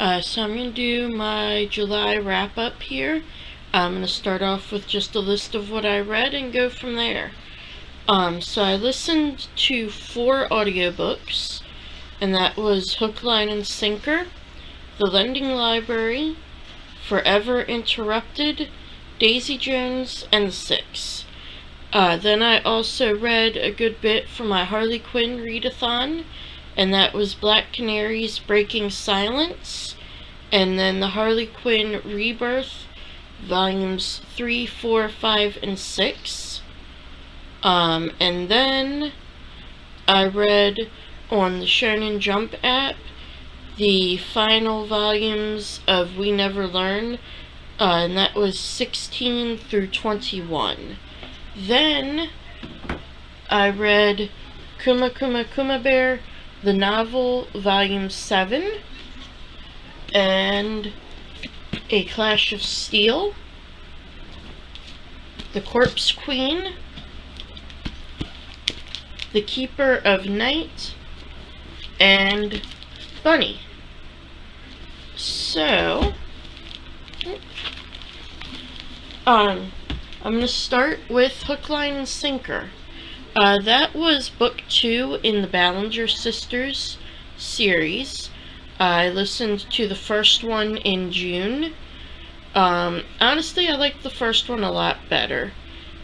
So I'm going to do my July wrap up here. I'm going to start off with just a list of what I read and go from there. So I listened to 4 audiobooks, and that was Hook, Line, and Sinker, The Lending Library, Forever Interrupted, Daisy Jones, and The Six. Then I also read a good bit for my Harley Quinn readathon, and that was Black Canary's Breaking Silence, and then the Harley Quinn Rebirth, volumes 3, 4, 5, and 6. And then I read on the Shonen Jump app the final volumes of We Never Learn, and that was 16 through 21. Then I read Kuma Kuma Kuma Bear, the novel, volume 7, and A Clash of Steel, The Corpse Queen, The Keeper of Night, and Bunny. So, I'm going to start with Hook, Line, and Sinker. That was book 2 in the Ballinger Sisters series. I listened to the first one in June. Honestly, I liked the first one a lot better.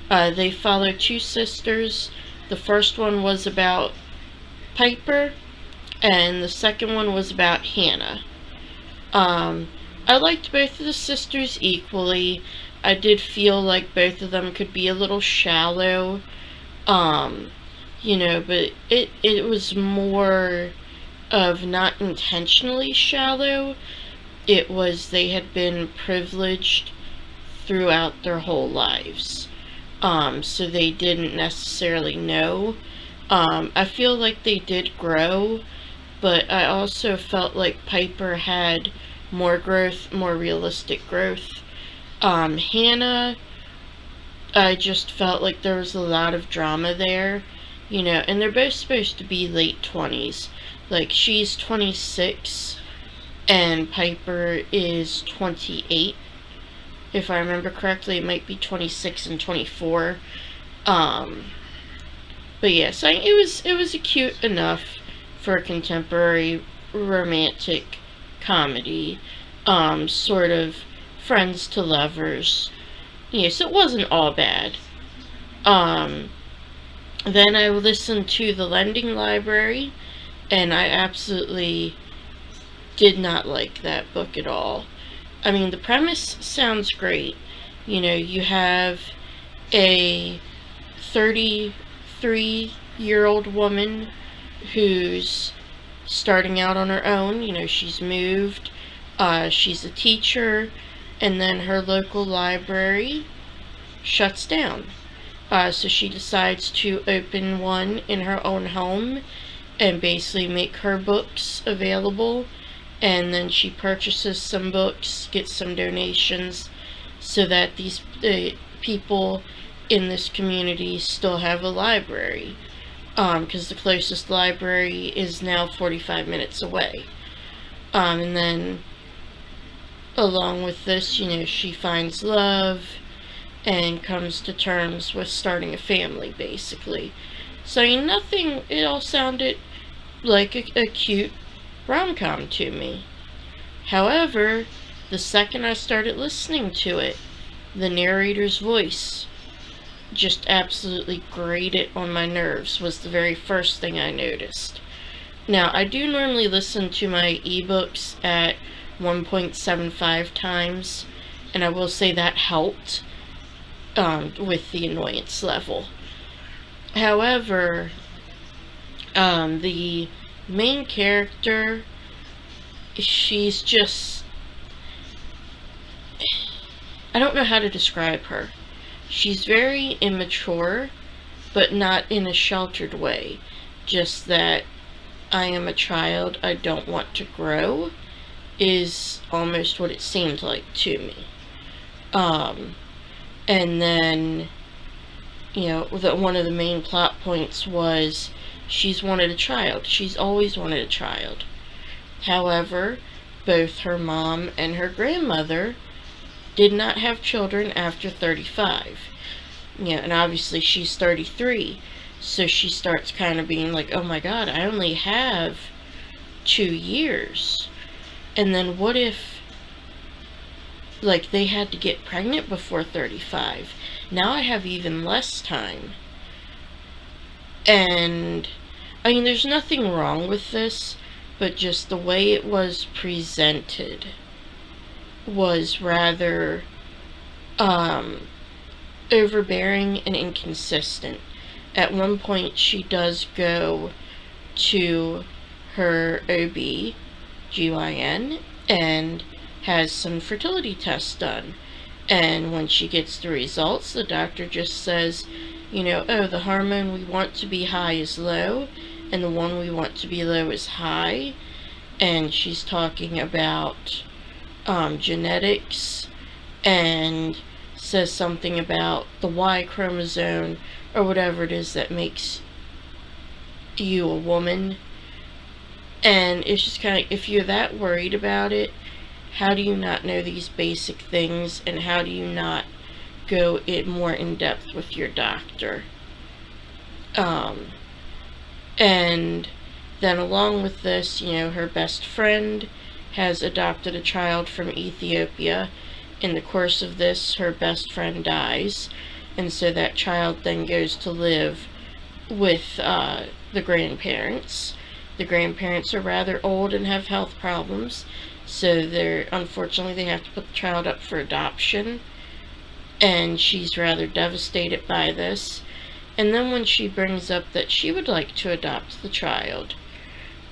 They follow 2 sisters. The first one was about Piper, and the second one was about Hannah. I liked both of the sisters equally. I did feel like both of them could be a little shallow, but it was more of not intentionally shallow. It was they had been privileged throughout their whole lives, so they didn't necessarily know. I feel like they did grow, but I also felt like Piper had more growth, more realistic growth. Hannah, I just felt like there was a lot of drama there, and they're both supposed to be late 20s. Like, she's 26, and Piper is 28. If I remember correctly, it might be 26 and 24. But yes, it was cute enough for a contemporary romantic comedy, sort of friends to lovers. Yes, it wasn't all bad. Then I listened to The Lending Library, and I absolutely did not like that book at all. I mean, the premise sounds great. You have a 33-year-old woman who's starting out on her own. She's moved, she's a teacher, and then her local library shuts down. So she decides to open one in her own home and basically make her books available, and then she purchases some books, gets some donations, so that these people in this community still have a library, because the closest library is now 45 minutes away. And then along with this, she finds love and comes to terms with starting a family, basically. So, it all sounded like a cute rom-com to me. However, the second I started listening to it, the narrator's voice just absolutely grated on my nerves, was the very first thing I noticed. Now, I do normally listen to my ebooks at 1.75 times, and I will say that helped with the annoyance level. However, the main character, she's just, I don't know how to describe her. She's very immature, but not in a sheltered way. Just that I am a child, I don't want to grow, is almost what it seemed like to me. And then, one of the main plot points was she's wanted a child. She's always wanted a child. However, both her mom and her grandmother did not have children after 35. And obviously she's 33. So she starts kind of being like, oh my god, I only have 2 years. And then what if, like, they had to get pregnant before 35? Now I have even less time. And, I mean, there's nothing wrong with this, but just the way it was presented was rather, overbearing and inconsistent. At one point, she does go to her OB/GYN and has some fertility tests done. And when she gets the results, the doctor just says, oh, the hormone we want to be high is low, and the one we want to be low is high. And she's talking about genetics, and says something about the Y chromosome or whatever it is that makes you a woman. And it's just kind of, if you're that worried about it, how do you not know these basic things, and how do you not go more in depth with your doctor? And then along with this, her best friend has adopted a child from Ethiopia. In the course of this, her best friend dies, and so that child then goes to live with the grandparents. The grandparents are rather old and have health problems, so unfortunately they have to put the child up for adoption, and she's rather devastated by this. And then when she brings up that she would like to adopt the child,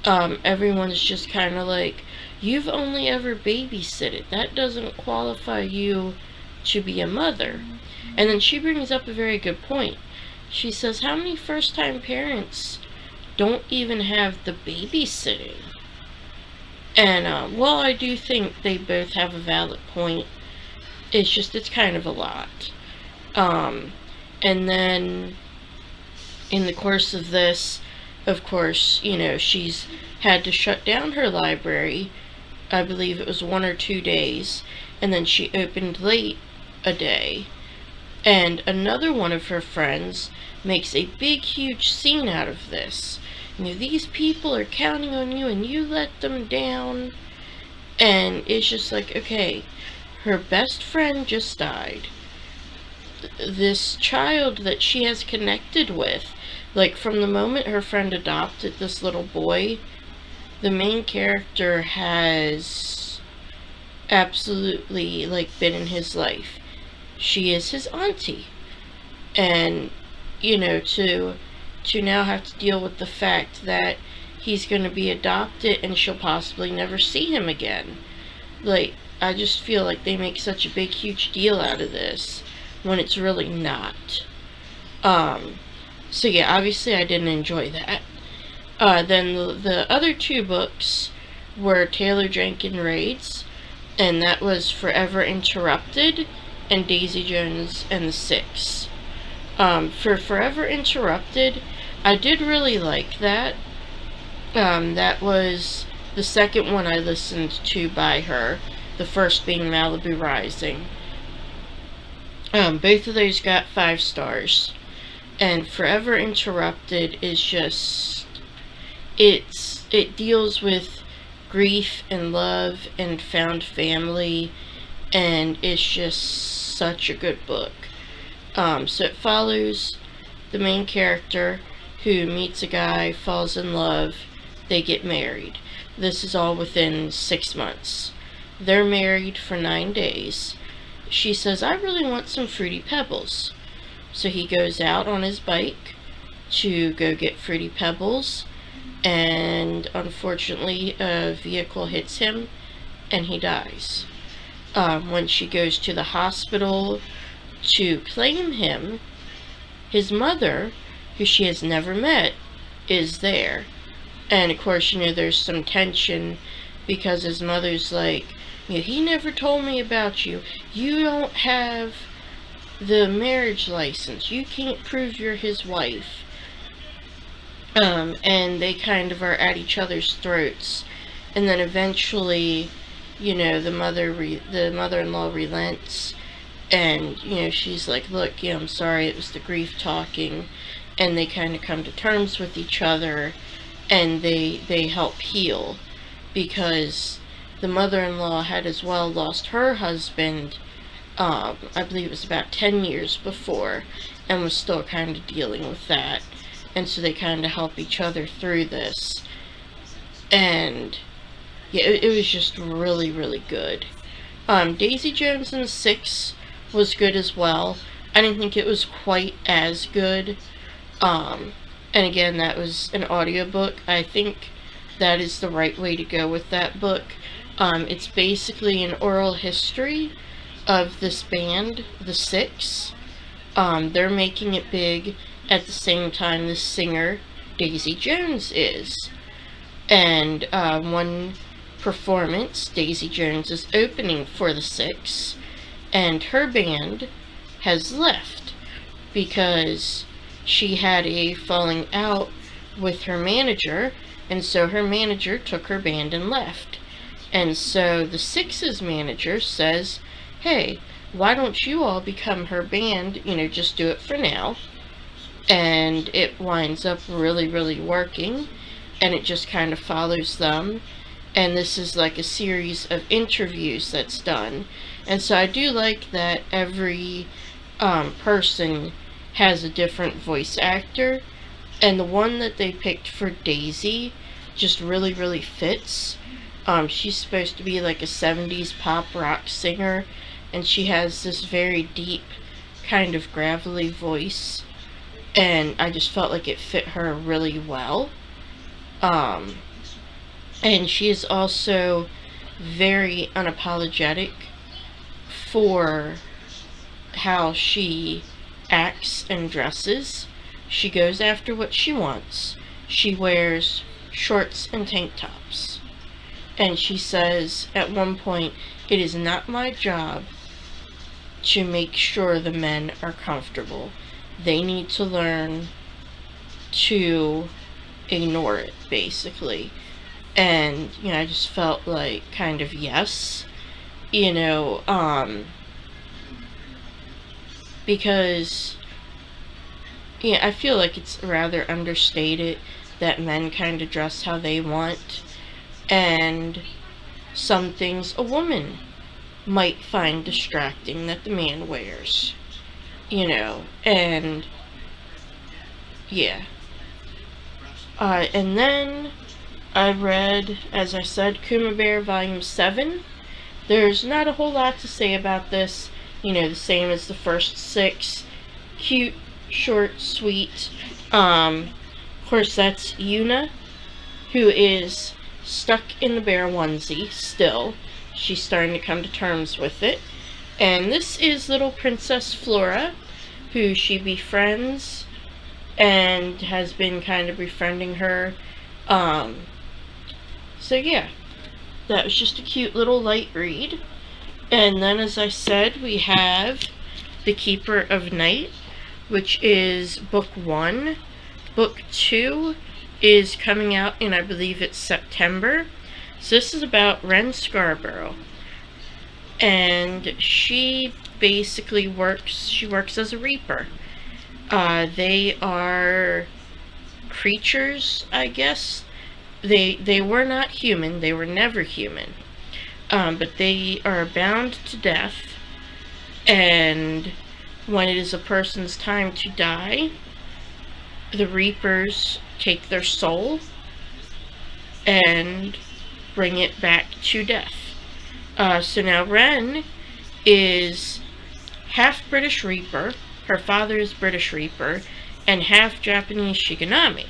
everyone's just kind of like, you've only ever babysitted. That doesn't qualify you to be a mother. And then she brings up a very good point. She says, how many first-time parents don't even have the babysitting? And, well, I do think they both have a valid point. It's kind of a lot. And then, in the course of this, of course, she's had to shut down her library. I believe it was 1 or 2 days, and then she opened late a day. And another one of her friends makes a big, huge scene out of this. These people are counting on you, and you let them down. And it's just like, okay, her best friend just died. This child that she has connected with, like, from the moment her friend adopted this little boy, the main character has absolutely, like, been in his life. She is his auntie. And, to now have to deal with the fact that he's going to be adopted and she'll possibly never see him again. Like, I just feel like they make such a big, huge deal out of this when it's really not. So yeah, obviously I didn't enjoy that. Then the other 2 books were Taylor Jenkins Reid's, and that was Forever Interrupted and Daisy Jones and the Six. For Forever Interrupted, I did really like that. That was the second one I listened to by her, the first being Malibu Rising. Both of those got 5 stars. And Forever Interrupted is just, it deals with grief and love and found family, and it's just such a good book. So it follows the main character who meets a guy, falls in love, they get married. This is all within 6 months. They're married for 9 days. She says, I really want some Fruity Pebbles. So he goes out on his bike to go get Fruity Pebbles, and unfortunately a vehicle hits him and he dies. When she goes to the hospital to claim him, his mother, who she has never met, is there. And of course, there's some tension because his mother's like, he never told me about you. You don't have the marriage license. You can't prove you're his wife. And they kind of are at each other's throats. And then eventually the mother-in-law relents, and she's like, look, I'm sorry, it was the grief talking, and they kind of come to terms with each other, and they help heal, because the mother-in-law had as well lost her husband, I believe it was about 10 years before, and was still kind of dealing with that, and so they kind of help each other through this. And yeah, it was just really, really good. Daisy Jones and the Six was good as well. I didn't think it was quite as good. And again, that was an audiobook. I think that is the right way to go with that book. It's basically an oral history of this band, the Six. They're making it big at the same time the singer, Daisy Jones, is. And one performance, Daisy Jones is opening for the Six, and her band has left because she had a falling out with her manager, and so her manager took her band and left. And so the Six's manager says, hey, why don't you all become her band, just do it for now. And it winds up really, really working, and it just kind of follows them. And this is like a series of interviews that's done. And so I do like that every person has a different voice actor, and the one that they picked for Daisy just really, really fits. She's supposed to be like a 70s pop rock singer, and she has this very deep, kind of gravelly voice, and I just felt like it fit her really well. And she is also very unapologetic for how she acts and dresses. She goes after what she wants. She wears shorts and tank tops. And she says at one point, it is not my job to make sure the men are comfortable. They need to learn to ignore it, basically. And, I just felt like kind of yes. Because, I feel like it's rather understated that men kind of dress how they want, and some things a woman might find distracting that the man wears, and yeah. And then I read, as I said, Kuma Bear Volume 7. There's not a whole lot to say about this, the same as the first 6. Cute, short, sweet. Of course, that's Yuna, who is stuck in the bear onesie still. She's starting to come to terms with it. And this is little Princess Flora, who she befriends and has been kind of befriending her. So yeah, that was just a cute little light read. And then, as I said, we have The Keeper of Night, which is book 1. Book 2 is coming out in, I believe it's September. So this is about Ren Scarborough. And she basically works as a reaper. They are creatures, I guess. They were not human. They were never human. But they are bound to death. And when it is a person's time to die, the reapers take their soul and bring it back to death. So now Ren is half British Reaper. Her father is British Reaper, and half Japanese Shiganami.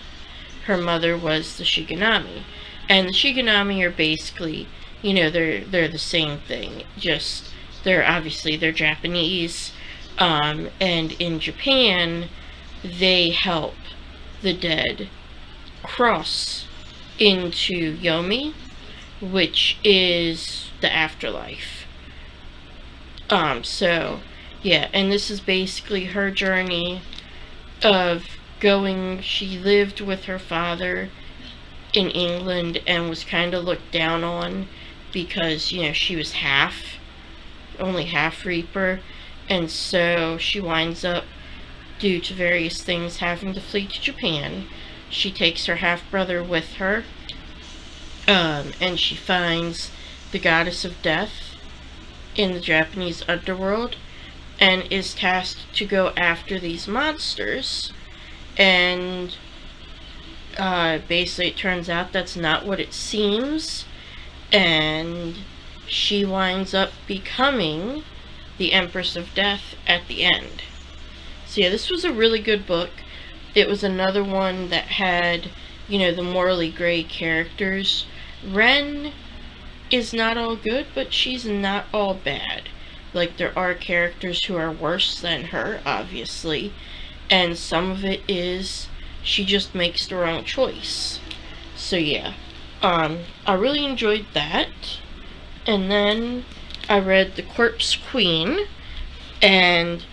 Her mother was the Shiganami. And the Shiganami are basically, they're the same thing. Just, they're Japanese. And in Japan, they help the dead cross into Yomi, which is the afterlife. So, yeah, and this is basically her journey of going. She lived with her father in England and was kind of looked down on, because, she was only half Reaper, and so she winds up, due to various things, having to flee to Japan. She takes her half-brother with her, and she finds the goddess of death in the Japanese underworld, and is tasked to go after these monsters, and basically it turns out that's not what it seems, and she winds up becoming the Empress of Death at the end. So yeah, this was a really good book. It was another one that had, the morally gray characters. Ren is not all good, but she's not all bad. Like, there are characters who are worse than her, obviously, and some of it is she just makes the wrong choice. So yeah, I really enjoyed that. And then I read The Corpse Queen, and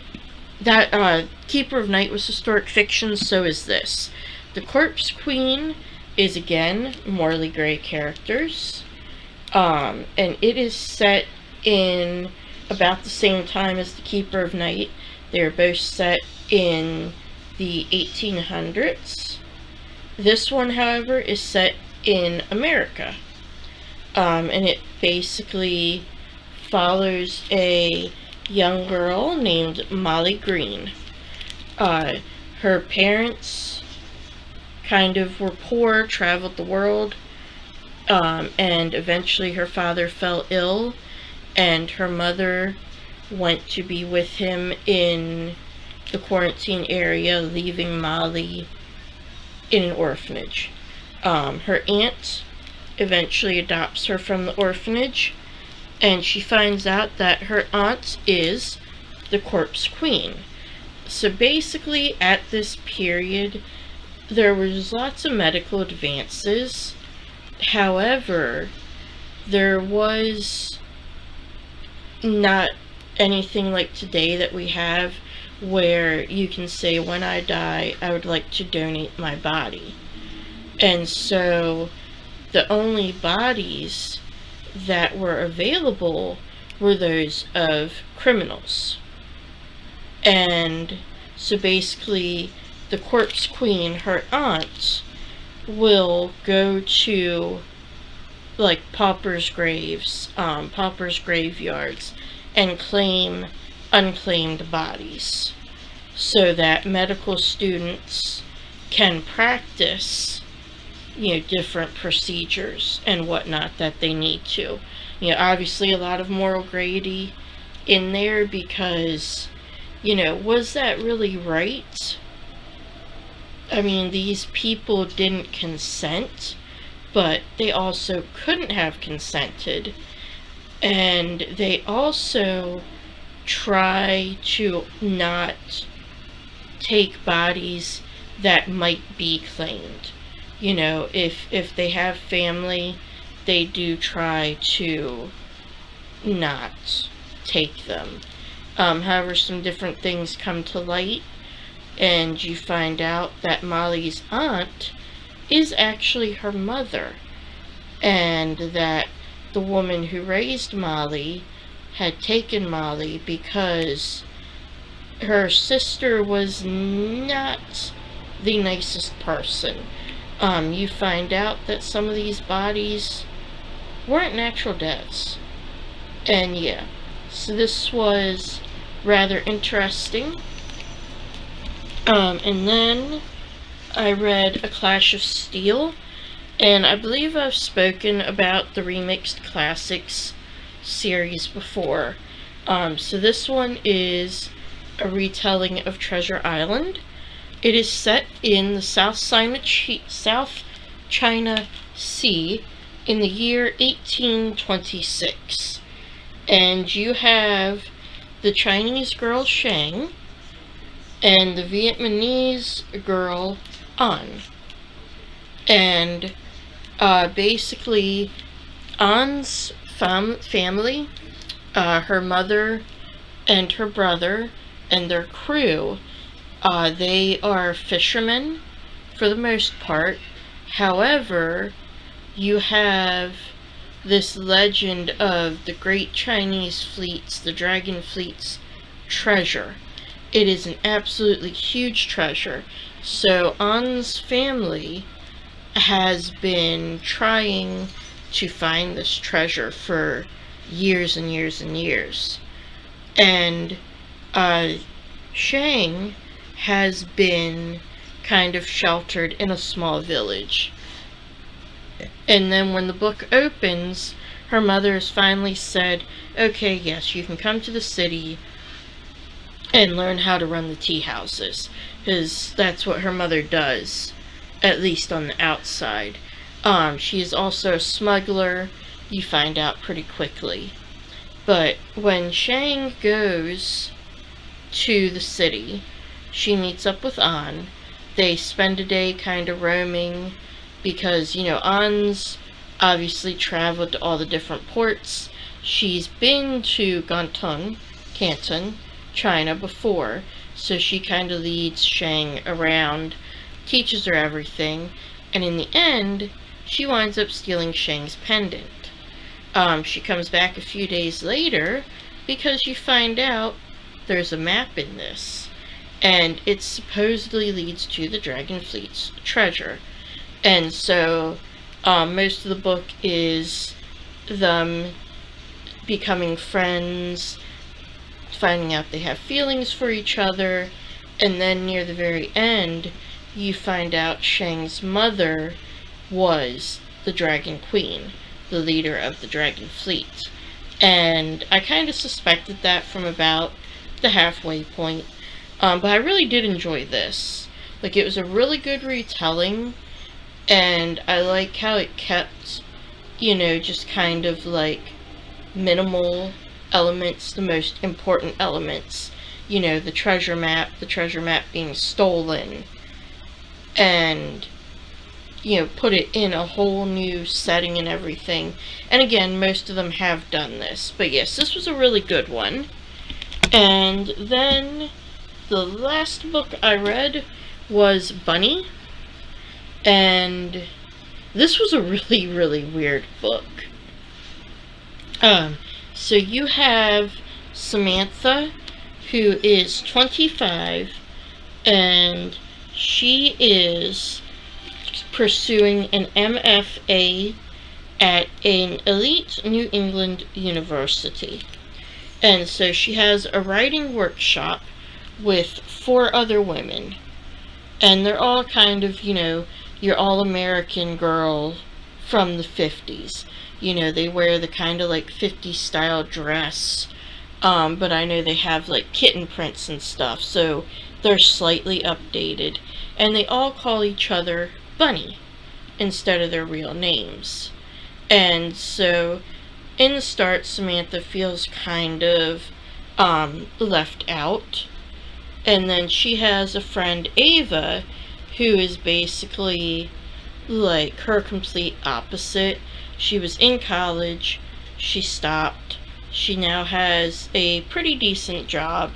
that, Keeper of Night was historic fiction, so is this. The Corpse Queen is, again, morally gray characters, and it is set in about the same time as The Keeper of Night. They are both set in the 1800s. This one, however, is set in America, and it basically follows a young girl named Molly Green. Her parents kind of were poor, traveled the world, and eventually her father fell ill, and her mother went to be with him in the quarantine area, leaving Molly in an orphanage. Her aunt eventually adopts her from the orphanage, and she finds out that her aunt is the Corpse Queen. So basically, at this period, there was lots of medical advances. However, there was not anything like today that we have, where you can say, when I die, I would like to donate my body. And so the only bodies that were available were those of criminals. And so basically, the Corpse Queen, her aunt, will go to, like, paupers' graves, paupers' graveyards, and claim unclaimed bodies, so that medical students can practice, different procedures and whatnot that they need to. Obviously a lot of moral gray in there, because, was that really right? I mean, these people didn't consent, but they also couldn't have consented, and they also try to not take bodies that might be claimed. If they have family, they do try to not take them. However, some different things come to light, and you find out that Molly's aunt is actually her mother, and that the woman who raised Molly had taken Molly because her sister was not the nicest person. You find out that some of these bodies weren't natural deaths. And yeah, so this was rather interesting. And then I read A Clash of Steel, and I believe I've spoken about the Remixed Classics series before. So this one is a retelling of Treasure Island. It is set in the South China Sea in the year 1826. And you have the Chinese girl Shang and the Vietnamese girl An. And basically, An's family, her mother and her brother and their crew, they are fishermen for the most part. However, you have this legend of the great Chinese fleets, the dragon fleet's treasure. It is an absolutely huge treasure. So An's family has been trying to find this treasure for years and years and years. And Shang has been kind of sheltered in a small village. And then when the book opens, her mother has finally said, okay, yes, you can come to the city and learn how to run the tea houses. Because that's what her mother does, at least on the outside. She is also a smuggler. You find out pretty quickly. But when Shang goes to the city, she meets up with An. They spend a day kind of roaming because, An's obviously traveled to all the different ports. She's been to Gantung, Canton, China before, so she kind of leads Shang around, teaches her everything, and in the end, she winds up stealing Shang's pendant. She comes back a few days later because you find out there's a map in this, and it supposedly leads to the Dragon Fleet's treasure. And so most of the book is them becoming friends, finding out they have feelings for each other, and then near the very end, you find out Shang's mother was the Dragon Queen, the leader of the Dragon Fleet. And I kind of suspected that from about the halfway point. But I really did enjoy this. Like, it was a really good retelling, and I like how it kept, just kind of like minimal elements, the most important elements. The treasure map being stolen, and put it in a whole new setting and everything. And again, most of them have done this. But yes, this was a really good one. And then the last book I read was Bunny. And this was a really, really weird book. So you have Samantha, who is 25, and she is pursuing an MFA at an elite New England university. And so she has a writing workshop with 4 other women. And they're all kind of, your all-American girl from the 50s. They wear the kind of like 50s style dress. But I know they have like kitten prints and stuff, so they're slightly updated. And they all call each other Bunny instead of their real names. And so in the start, Samantha feels kind of left out. And then she has a friend, Ava, who is basically like her complete opposite. She was in college, she stopped. She now has a pretty decent job,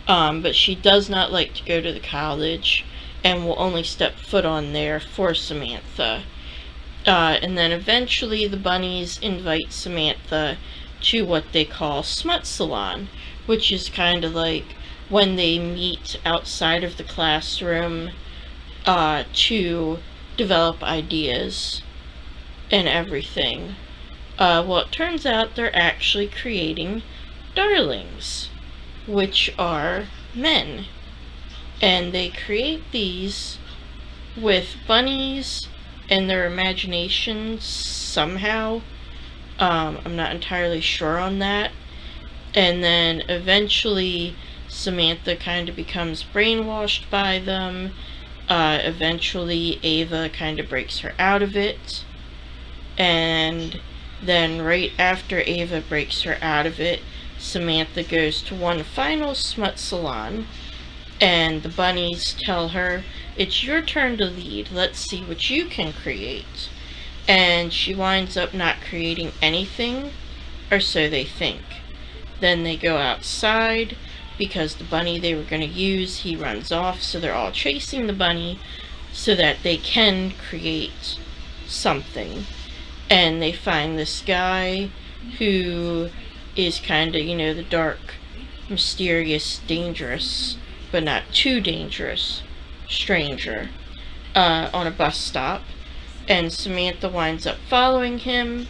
but she does not like to go to the college and will only step foot on there for Samantha. And then eventually the bunnies invite Samantha to what they call Smut Salon, which is kind of like when they meet outside of the classroom to develop ideas and everything. Well, it turns out they're actually creating darlings, which are men. And they create these with bunnies and their imaginations somehow. I'm not entirely sure on that. And then eventually Samantha kind of becomes brainwashed by them. Eventually Ava kind of breaks her out of it. And then right after Ava breaks her out of it, Samantha goes to one final smut salon, and the bunnies tell her, "It's your turn to lead, let's see what you can create." And she winds up not creating anything, or so they think. Then they go outside, because the bunny they were going to use, he runs off, so they're all chasing the bunny, so that they can create something. and they find this guy who is kind of, the dark, mysterious, dangerous, but not too dangerous stranger on a bus stop. And Samantha winds up following him,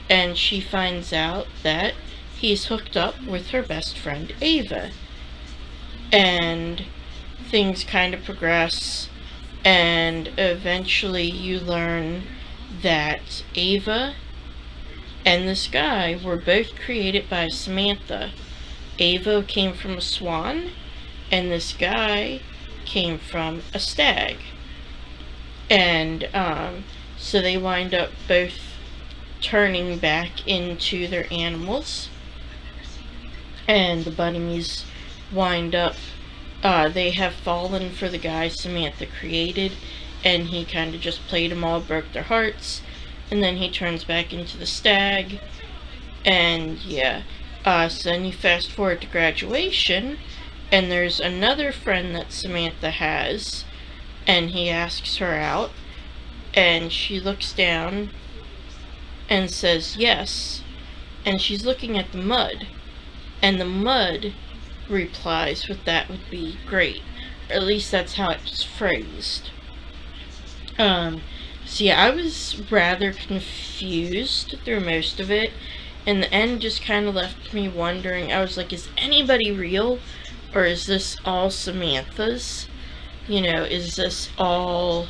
and she finds out that he's hooked up with her best friend Ava. And things kind of progress, and eventually you learn that Ava and this guy were both created by Samantha. Ava came from a swan, and this guy came from a stag. And so they wind up both turning back into their animals, and the bunnies wind up, they have fallen for the guy Samantha created, and he kind of just played them all, broke their hearts, and then he turns back into the stag. And yeah, so then you fast forward to graduation, and there's another friend that Samantha has, and he asks her out, and she looks down and says yes, and she's looking at the mud, and the mud replies with, "That would be great." Or at least that's how it's phrased. So yeah, I was rather confused through most of it, and the end just kind of left me wondering. I was like, is anybody real, or is this all Samantha's? Is this all,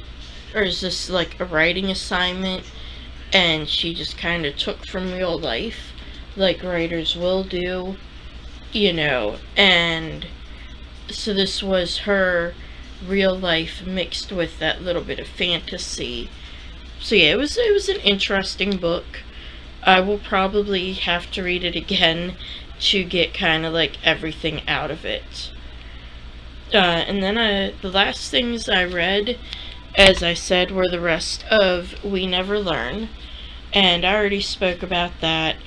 or is this like a writing assignment, and she just kind of took from real life, like writers will do, and so this was her real life mixed with that little bit of fantasy. So yeah, it was an interesting book. I will probably have to read it again to get kind of like everything out of it. And then the last things I read, as I said, were the rest of We Never Learn, and I already spoke about that.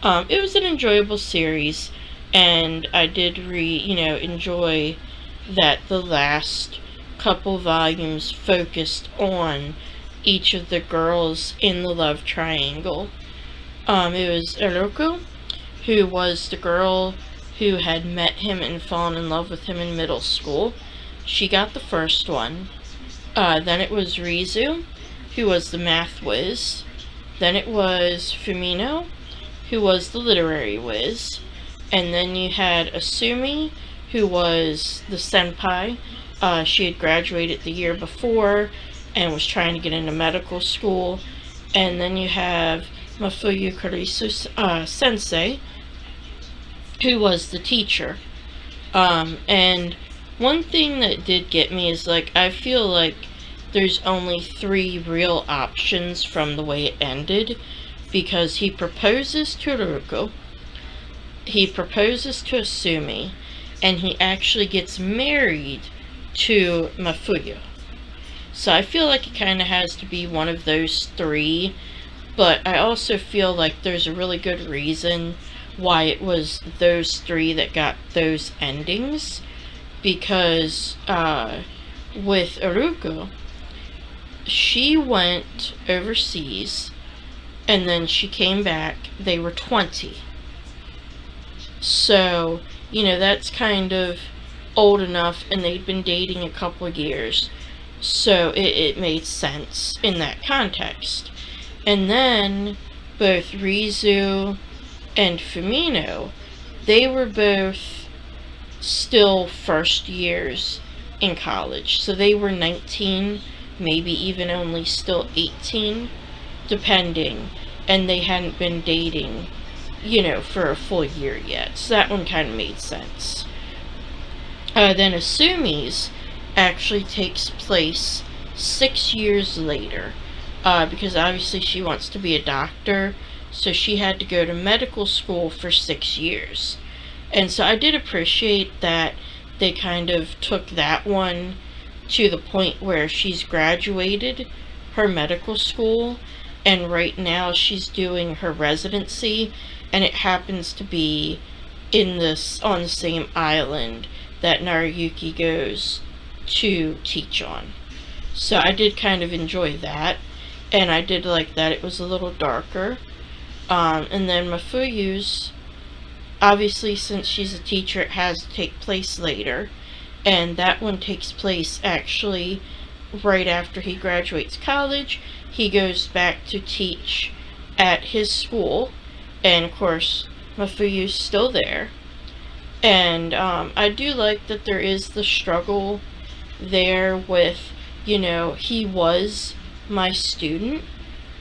It was an enjoyable series, and I did enjoy that the last couple volumes focused on each of the girls in the love triangle. It was Eruko, who was the girl who had met him and fallen in love with him in middle school. She got the first one. Then it was Rizu, who was the math whiz. Then it was Fumino, who was the literary whiz. And then you had Asumi, who was the senpai. She had graduated the year before and was trying to get into medical school. And then you have Mafuyu Karisu sensei, who was the teacher. And one thing that did get me is, like, I feel like there's only 3 real options from the way it ended, because he proposes to Ruko, he proposes to Asumi, and he actually gets married to Mafuyu. So I feel like it kind of has to be one of those 3, but I also feel like there's a really good reason why it was those 3 that got those endings, because with Eruko, she went overseas, and then she came back, they were 20. So, that's kind of old enough, and they'd been dating a couple of years. So it made sense in that context. And then both Rizu and Fumino, they were both still first years in college. So they were 19, maybe even only still 18, depending. And they hadn't been dating, for a full year yet. So that one kind of made sense. Then Asumi's actually takes place 6 years later, because obviously she wants to be a doctor, so she had to go to medical school for 6 years. And so I did appreciate that they kind of took that one to the point where she's graduated her medical school, and right now she's doing her residency, and it happens to be on the same island that Naruyuki goes to teach on. So I did kind of enjoy that. and I did like that. It was a little darker. And then Mafuyu's, obviously since she's a teacher, it has to take place later, and that one takes place actually right after he graduates college. He goes back to teach at his school, and of course Mafuyu's still there. And I do like that there is the struggle there with, he was my student,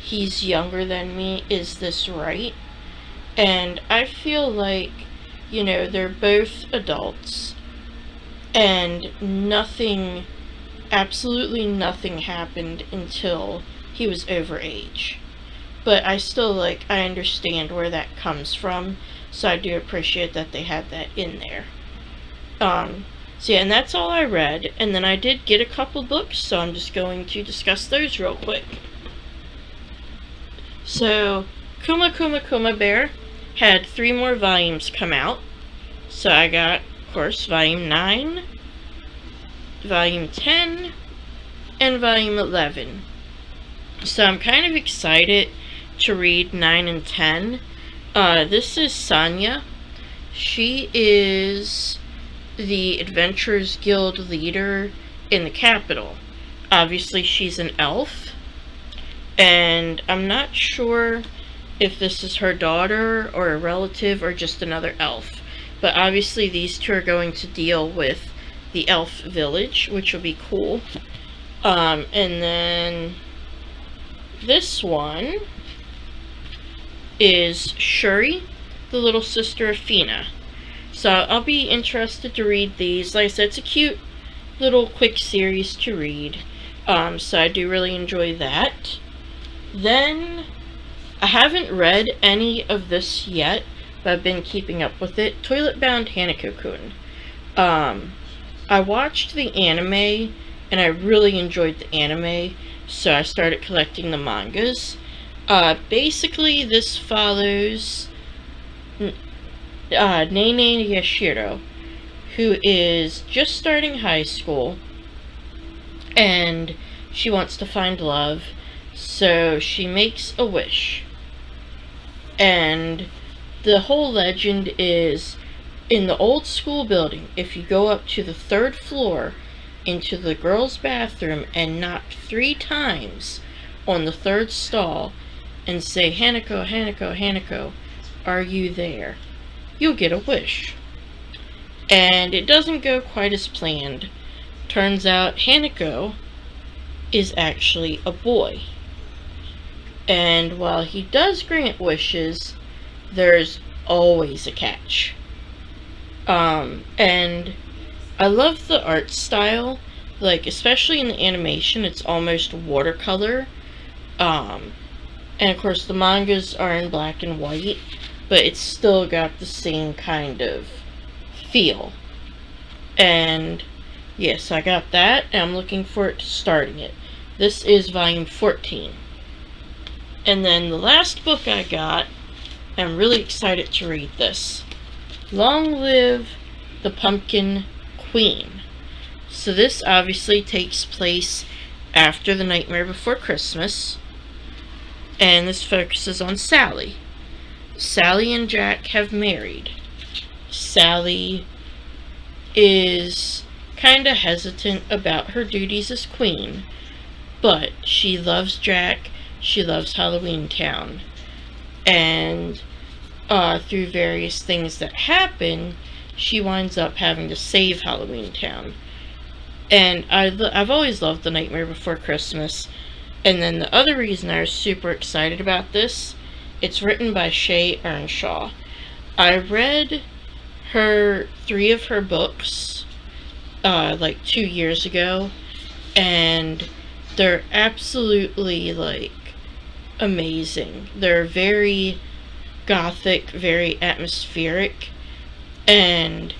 he's younger than me, is this right? And I feel like, they're both adults, and absolutely nothing happened until he was over age. But I understand where that comes from, so I do appreciate that they had that in there. So yeah, and that's all I read, and then I did get a couple books, so I'm just going to discuss those real quick. So, Kuma Kuma Kuma Bear had 3 more volumes come out. So I got, of course, Volume 9, Volume 10, and Volume 11. So I'm kind of excited to read 9 and 10. This is Sanya. She is the Adventurers Guild leader in the capital. Obviously, she's an elf, and I'm not sure if this is her daughter or a relative or just another elf. But obviously these two are going to deal with the elf village, which will be cool. And then this one is Shuri, the little sister of Fina. So I'll be interested to read these. Like I said, it's a cute little quick series to read. So I do really enjoy that. Then, I haven't read any of this yet, but I've been keeping up with it. Toilet Bound Hanako-kun. I watched the anime, and I really enjoyed the anime, so I started collecting the mangas. Basically, this follows Nene Yashiro, who is just starting high school, and she wants to find love, so she makes a wish. And the whole legend is, in the old school building, if you go up to the 3rd floor into the girls' bathroom and knock 3 times on the 3rd stall and say, "Hanako, Hanako, Hanako, are you there?" you'll get a wish. And it doesn't go quite as planned. Turns out Hanako is actually a boy. And while he does grant wishes, there's always a catch. And I love the art style, like, especially in the animation, it's almost watercolor. And of course the mangas are in black and white, but it's still got the same kind of feel. And yes, I got that, and I'm looking forward to starting it. This is volume 14. And then the last book I got, I'm really excited to read this. Long Live the Pumpkin Queen. So this obviously takes place after The Nightmare Before Christmas, and this focuses on Sally. Sally and Jack have married. Sally is kind of hesitant about her duties as queen, but she loves Jack, she loves Halloween Town, and through various things that happen, she winds up having to save Halloween Town. And I've always loved The Nightmare Before Christmas. And then the other reason I was super excited about this, it's written by Shay Earnshaw. I read 3 of her books like 2 years ago, and they're absolutely, like, amazing. They're very gothic, very atmospheric, and,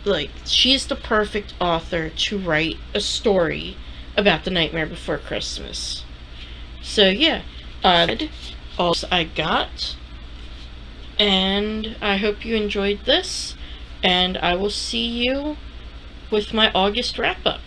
like, she's the perfect author to write a story about The Nightmare Before Christmas. So yeah, also I got, and I hope you enjoyed this, and I will see you with my August wrap-up.